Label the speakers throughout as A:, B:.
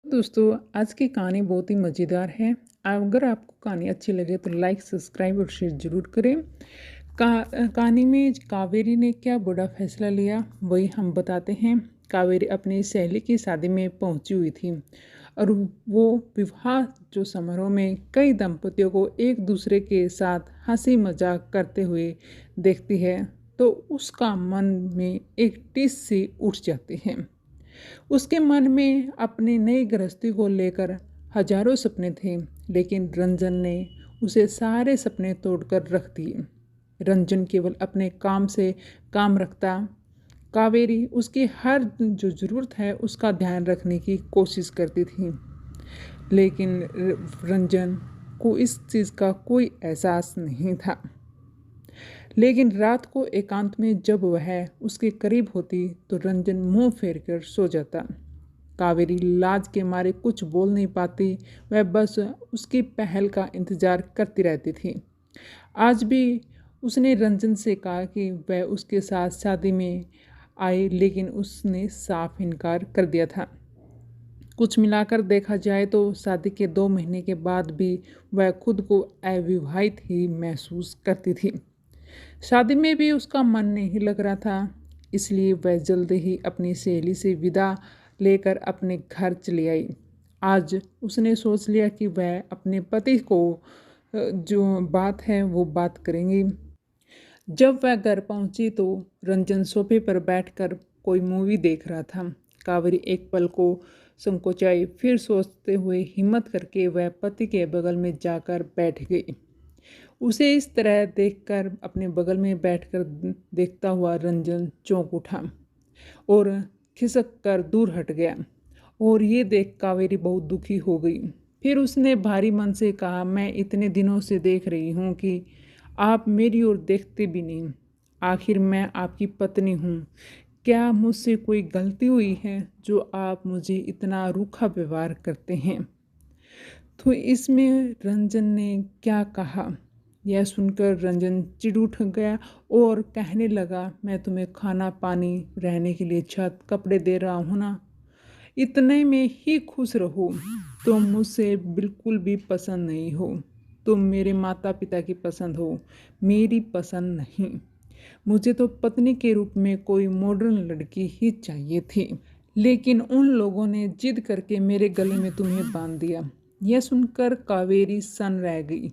A: दोस्तों, आज की कहानी बहुत ही मज़ेदार है। अगर आपको कहानी अच्छी लगे तो लाइक, सब्सक्राइब और शेयर ज़रूर करें। कहानी में कावेरी ने क्या बड़ा फैसला लिया, वही हम बताते हैं। कावेरी अपनी सहेली की शादी में पहुंची हुई थी और वो विवाह जो समारोह में कई दंपतियों को एक दूसरे के साथ हंसी मजाक करते हुए देखती है, तो उसका मन में एक टिस सी उठ जाती है। उसके मन में अपनी नई गृहस्थी को लेकर हजारों सपने थे, लेकिन रंजन ने उसे सारे सपने तोड़कर रख दिए। रंजन केवल अपने काम से काम रखता। कावेरी उसकी हर जो ज़रूरत है उसका ध्यान रखने की कोशिश करती थी, लेकिन रंजन को इस चीज़ का कोई एहसास नहीं था। लेकिन रात को एकांत में जब वह उसके करीब होती तो रंजन मुंह फेर कर सो जाता। कावेरी लाज के मारे कुछ बोल नहीं पाती, वह बस उसकी पहल का इंतजार करती रहती थी। आज भी उसने रंजन से कहा कि वह उसके साथ शादी में आए, लेकिन उसने साफ इनकार कर दिया था। कुछ मिलाकर देखा जाए तो शादी के 2 महीने के बाद भी वह खुद को अविवाहित ही महसूस करती थी। शादी में भी उसका मन नहीं लग रहा था, इसलिए वह जल्द ही अपनी सहेली से विदा लेकर अपने घर चली आई। आज उसने सोच लिया कि वह अपने पति को जो बात है वो बात करेंगी। जब वह घर पहुंची तो रंजन सोफे पर बैठकर कोई मूवी देख रहा था। कावेरी एक पल को संकोचाई, फिर सोचते हुए हिम्मत करके वह पति के बगल में जाकर बैठ गई। उसे इस तरह देखकर अपने बगल में बैठकर देखता हुआ रंजन चौंक उठा और खिसक कर दूर हट गया। और ये देख कावेरी बहुत दुखी हो गई। फिर उसने भारी मन से कहा, मैं इतने दिनों से देख रही हूँ कि आप मेरी ओर देखते भी नहीं। आखिर मैं आपकी पत्नी हूँ। क्या मुझसे कोई गलती हुई है जो आप मुझे इतना रूखा व्यवहार करते हैं? तो इसमें रंजन ने क्या कहा, यह सुनकर रंजन चिढ़ उठ गया और कहने लगा, मैं तुम्हें खाना पानी, रहने के लिए छत कपड़े दे रहा हूँ ना, इतने में ही खुश रहो। तुम मुझसे बिल्कुल भी पसंद नहीं हो। तुम मेरे माता पिता की पसंद हो, मेरी पसंद नहीं। मुझे तो पत्नी के रूप में कोई मॉडर्न लड़की ही चाहिए थी, लेकिन उन लोगों ने जिद करके मेरे गले में तुम्हें बांध दिया। यह सुनकर कावेरी सन रह गई।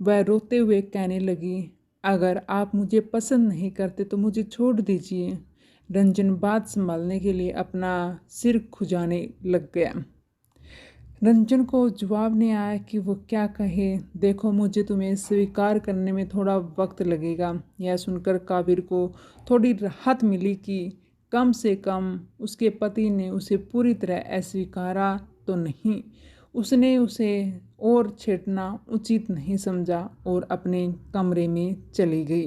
A: वह रोते हुए कहने लगी, अगर आप मुझे पसंद नहीं करते तो मुझे छोड़ दीजिए। रंजन बात संभालने के लिए अपना सिर खुजाने लग गया। रंजन को जवाब नहीं आया कि वो क्या कहे। देखो, मुझे तुम्हें स्वीकार करने में थोड़ा वक्त लगेगा। यह सुनकर काबिर को थोड़ी राहत मिली कि कम से कम उसके पति ने उसे पूरी तरह अस्वीकारा तो नहीं। उसने उसे और छेड़ना उचित नहीं समझा और अपने कमरे में चली गई।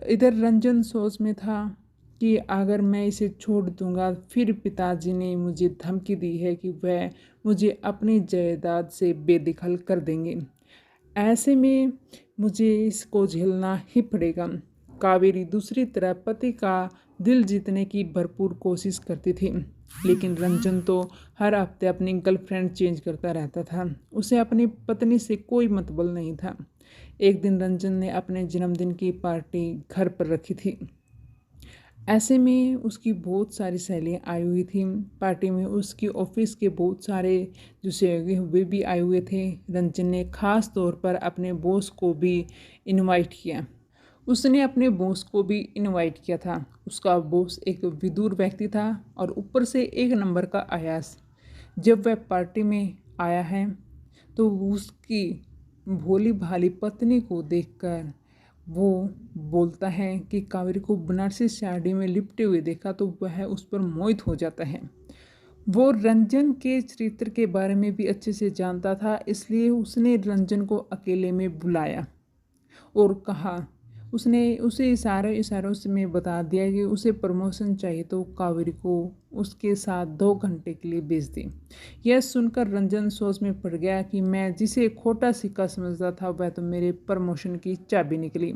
A: इधर रंजन सोच में था कि अगर मैं इसे छोड़ दूंगा, फिर पिताजी ने मुझे धमकी दी है कि वह मुझे अपनी जायदाद से बेदखल कर देंगे। ऐसे में मुझे इसको झेलना ही पड़ेगा। कावेरी दूसरी तरफ पति का दिल जीतने की भरपूर कोशिश करती थी, लेकिन रंजन तो हर हफ्ते अपनी गर्लफ्रेंड चेंज करता रहता था। उसे अपनी पत्नी से कोई मतलब नहीं था। एक दिन रंजन ने अपने जन्मदिन की पार्टी घर पर रखी थी। ऐसे में उसकी बहुत सारी सहेलियाँ आई हुई थी। पार्टी में उसकी ऑफिस के बहुत सारे जो सहयोगी वे भी आए हुए थे। रंजन ने खास तौर पर अपने बॉस को भी इनवाइट किया। उसने अपने बॉस को भी इनवाइट किया था। उसका बॉस एक विदुर व्यक्ति था और ऊपर से एक नंबर का अयास। जब वह पार्टी में आया है तो उसकी भोली भाली पत्नी को देखकर वो बोलता है कि कावेरी को बनारसी साड़ी में लिपटे हुए देखा तो वह उस पर मोहित हो जाता है। वो रंजन के चरित्र के बारे में भी अच्छे से जानता था, इसलिए उसने रंजन को अकेले में बुलाया और कहा, उसने उसे इशारों से में बता दिया कि उसे प्रमोशन चाहिए तो कावेरी को उसके साथ 2 घंटे के लिए भेज दी। यह सुनकर रंजन सोच में पड़ गया कि मैं जिसे खोटा सिक्का समझता था वह तो मेरे प्रमोशन की चाबी निकली।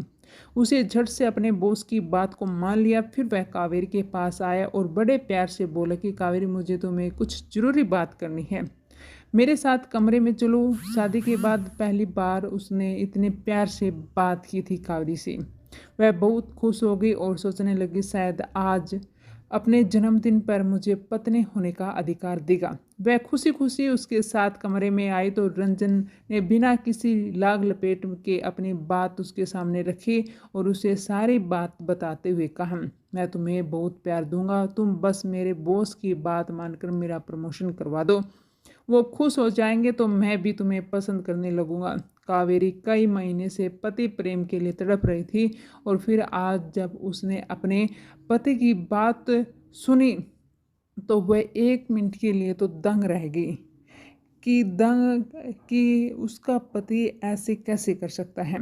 A: उसे झट से अपने बॉस की बात को मान लिया। फिर वह कावेरी के पास आया और बड़े प्यार से बोला कि कावेरी, मुझे तुम्हें कुछ ज़रूरी बात करनी है, मेरे साथ कमरे में चलो। शादी के बाद पहली बार उसने इतने प्यार से बात की थी कावेरी से। वह बहुत खुश हो गई और सोचने लगी शायद आज अपने जन्मदिन पर मुझे पत्नी होने का अधिकार देगा। वह खुशी खुशी उसके साथ कमरे में आई तो रंजन ने बिना किसी लाग लपेट के अपनी बात उसके सामने रखी और उसे सारी बात बताते हुए कहा, मैं तुम्हें बहुत प्यार दूंगा, तुम बस मेरे बॉस की बात मानकर मेरा प्रमोशन करवा दो। वो खुश हो जाएंगे तो मैं भी तुम्हें पसंद करने लगूंगा। कावेरी कई महीने से पति प्रेम के लिए तड़प रही थी और फिर आज जब उसने अपने पति की बात सुनी तो वह 1 मिनट के लिए तो दंग रह गई कि उसका पति ऐसे कैसे कर सकता है।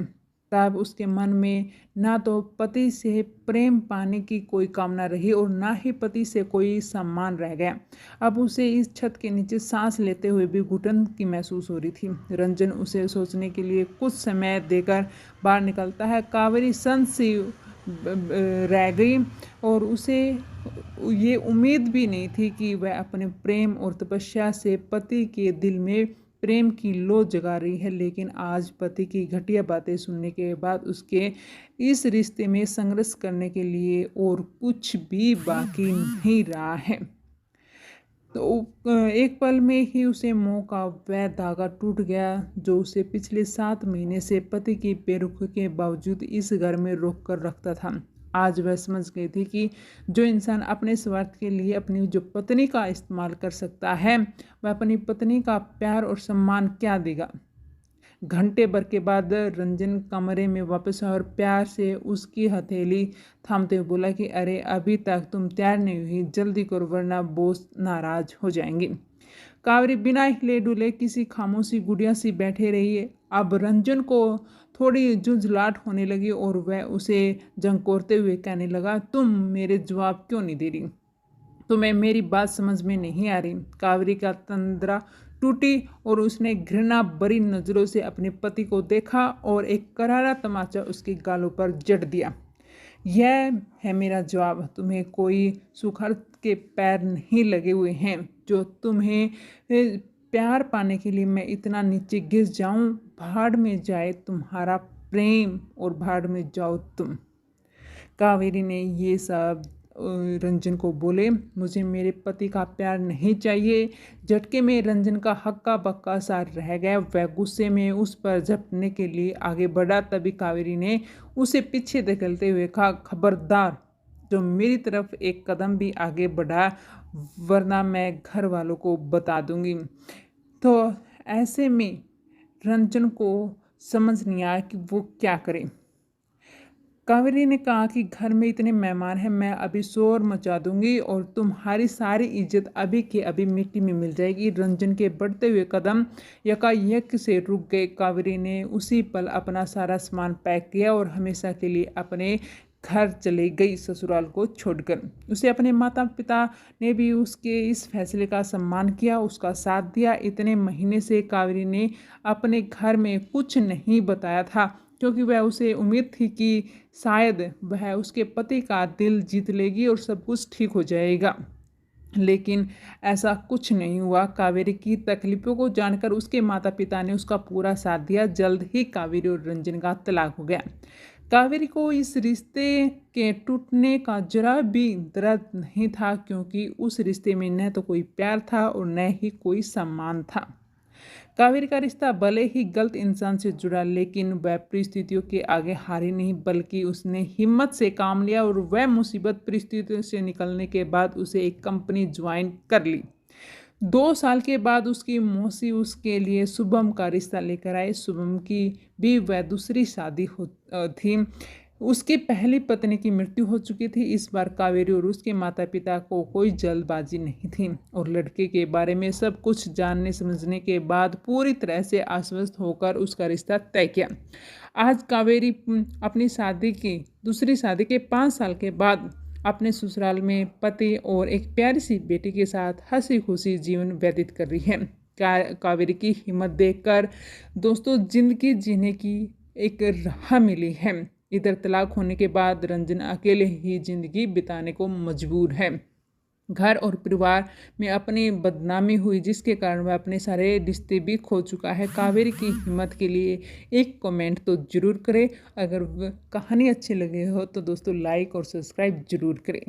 A: तब उसके मन में ना तो पति से प्रेम पाने की कोई कामना रही और ना ही पति से कोई सम्मान रह गया। अब उसे इस छत के नीचे सांस लेते हुए भी घुटन की महसूस हो रही थी। रंजन उसे सोचने के लिए कुछ समय देकर बाहर निकलता है। कावेरी संत सी रह गई और उसे ये उम्मीद भी नहीं थी कि वह अपने प्रेम और तपस्या से पति के दिल में प्रेम की लौ जगा रही है, लेकिन आज पति की घटिया बातें सुनने के बाद उसके इस रिश्ते में संघर्ष करने के लिए और कुछ भी बाकी नहीं रहा है। तो एक पल में ही उसे मोह का वह धागा टूट गया जो उसे पिछले 7 महीने से पति की बेरुखी के बावजूद इस घर में रोक कर रखता था। आज वह समझ गई थी कि जो इंसान अपने स्वार्थ के लिए अपनी जो पत्नी का इस्तेमाल कर सकता है वह अपनी पत्नी का प्यार और सम्मान क्या देगा। घंटे भर के बाद रंजन कमरे में वापस आया और प्यार से उसकी हथेली थामते हुए बोला कि अरे अभी तक तुम तैयार नहीं हुई, जल्दी करो वरना बॉस नाराज हो जाएंगे। कावेरी बिना हिले डुले किसी खामोशी गुड़िया सी बैठे रही है। अब रंजन को थोड़ी झुंझलाहट होने लगी और वह उसे झंकोरते हुए कहने लगा, तुम मेरे जवाब क्यों नहीं दे रही, तुम्हें मेरी बात समझ में नहीं आ रही। कावेरी का तंद्रा टूटी और उसने घृणा भरी नज़रों से अपने पति को देखा और एक करारा तमाचा उसके गालों पर जड़ दिया। यह है मेरा जवाब, तुम्हें कोई सुखाड़ के पैर नहीं लगे हुए हैं जो तुम्हें प्यार पाने के लिए मैं इतना नीचे गिर जाऊं। भाड़ में जाए तुम्हारा प्रेम और भाड़ में जाओ तुम। कावेरी ने ये सब रंजन को बोले, मुझे मेरे पति का प्यार नहीं चाहिए। झटके में रंजन का हक्का बक्का सा रह गया। वह गुस्से में उस पर झपटने के लिए आगे बढ़ा। तभी कावेरी ने उसे पीछे धकेलते हुए कहा, खबरदार जो मेरी तरफ एक कदम भी आगे बढ़ा वरना मैं घर वालों को बता दूंगी। तो ऐसे में रंजन को समझ नहीं आया कि वो क्या करे। कावेरी ने कहा कि घर में इतने मेहमान हैं, मैं अभी शोर मचा दूंगी और तुम्हारी सारी इज्जत अभी के अभी मिट्टी में मिल जाएगी। रंजन के बढ़ते हुए कदम यकायक से रुक गए। कावेरी ने उसी पल अपना सारा सामान पैक किया और हमेशा के लिए अपने घर चले गई ससुराल को छोड़कर। उसे अपने माता पिता ने भी उसके इस फैसले का सम्मान किया, उसका साथ दिया। इतने महीने से कावेरी ने अपने घर में कुछ नहीं बताया था क्योंकि वह उसे उम्मीद थी कि शायद वह उसके पति का दिल जीत लेगी और सब कुछ ठीक हो जाएगा, लेकिन ऐसा कुछ नहीं हुआ। कावेरी की तकलीफ़ों को जानकर उसके माता पिता ने उसका पूरा साथ दिया। जल्द ही कावेरी और रंजन का तलाक हो गया। कावेरी को इस रिश्ते के टूटने का जरा भी दर्द नहीं था क्योंकि उस रिश्ते में न तो कोई प्यार था और न ही कोई सम्मान था। कावेरी का रिश्ता भले ही गलत इंसान से जुड़ा, लेकिन वह परिस्थितियों के आगे हारी नहीं बल्कि उसने हिम्मत से काम लिया और वह मुसीबत परिस्थितियों से निकलने के बाद उसे एक कंपनी ज्वाइन कर ली। 2 साल के बाद उसकी मौसी उसके लिए शुभम का रिश्ता लेकर आए। शुभम की भी वह दूसरी शादी थी। उसकी पहली पत्नी की मृत्यु हो चुकी थी। इस बार कावेरी और उसके माता पिता को कोई जल्दबाजी नहीं थी और लड़के के बारे में सब कुछ जानने समझने के बाद पूरी तरह से आश्वस्त होकर उसका रिश्ता तय किया। आज कावेरी अपनी शादी की दूसरी शादी के 5 साल के बाद अपने ससुराल में पति और एक प्यारी सी बेटी के साथ हंसी खुशी जीवन व्यतीत कर रही है। कावेरी की हिम्मत देखकर दोस्तों जिंदगी जीने की एक राह मिली है। इधर तलाक होने के बाद रंजन अकेले ही जिंदगी बिताने को मजबूर है। घर और परिवार में अपनी बदनामी हुई जिसके कारण वह अपने सारे रिश्ते भी खो चुका है। कावेरी की हिम्मत के लिए एक कमेंट तो ज़रूर करें। अगर कहानी अच्छी लगी हो तो दोस्तों लाइक और सब्सक्राइब ज़रूर करें।